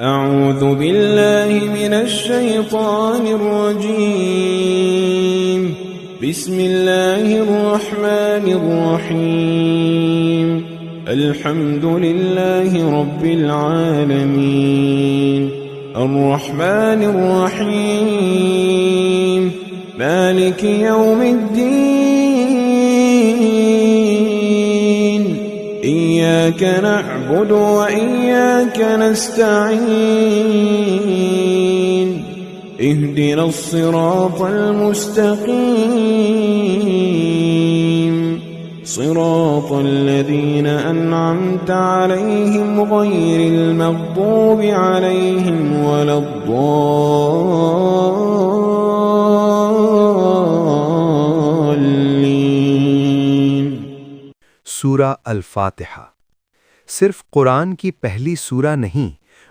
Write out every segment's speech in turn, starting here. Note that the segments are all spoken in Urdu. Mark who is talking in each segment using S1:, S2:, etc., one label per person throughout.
S1: أعوذ بالله من الشيطان الرجيم. بسم الله الرحمن الرحيم. الحمد لله رب العالمين. الرحمن الرحيم. مالك يوم الدين. إياك نعبد وإياك نستعين. اهدنا الصراط المستقيم. صراط الذين أنعمت عليهم غير المغضوب عليهم ولا الضالين.
S2: سورہ الفاتحہ صرف قرآن کی پہلی سورہ نہیں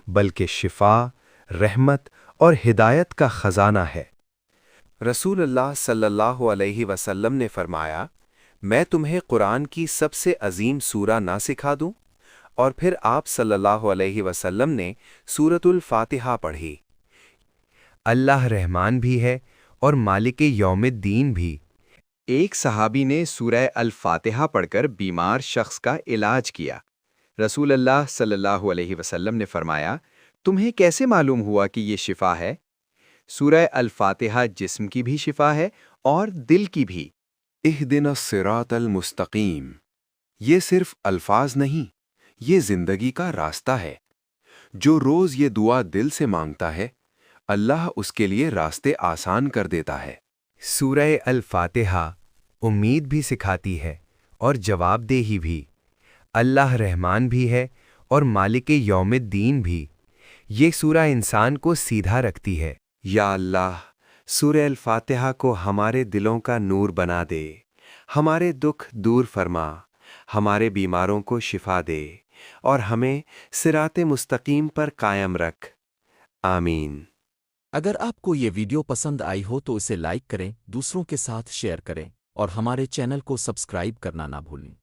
S2: بلکہ شفا، رحمت اور ہدایت کا خزانہ ہے۔ رسول اللہ صلی اللہ علیہ وسلم نے فرمایا، میں تمہیں قرآن کی سب سے عظیم سورہ نہ سکھا دوں؟ اور پھر آپ صلی اللہ علیہ وسلم نے سورۃ الفاتحہ پڑھی۔ اللہ رحمان بھی ہے اور مالک یوم الدین بھی۔ ایک صحابی نے سورہ الفاتحہ پڑھ کر بیمار شخص کا علاج کیا۔ رسول اللہ صلی اللہ علیہ وسلم نے فرمایا، تمہیں کیسے معلوم ہوا کہ یہ شفا ہے؟ سورہ الفاتحہ جسم کی بھی شفا ہے اور دل کی بھی۔ اہدنا الصراط المستقیم، یہ صرف الفاظ نہیں، یہ زندگی کا راستہ ہے۔ جو روز یہ دعا دل سے مانگتا ہے، اللہ اس کے لیے راستے آسان کر دیتا ہے۔ سورہ الفاتحہ امید بھی سکھاتی ہے اور جواب دہی بھی۔ اللہ رحمان بھی ہے اور مالک یوم الدین بھی۔ یہ سورہ انسان کو سیدھا رکھتی ہے۔ یا اللہ، سورہ الفاتحہ کو ہمارے دلوں کا نور بنا دے، ہمارے دکھ دور فرما، ہمارے بیماروں کو شفا دے اور ہمیں صراط مستقیم پر قائم رکھ۔ آمین۔
S3: اگر آپ کو یہ ویڈیو پسند آئی ہو تو اسے لائک کریں، دوسروں کے ساتھ شیئر کریں اور ہمارے چینل کو سبسکرائب کرنا نہ بھولیں۔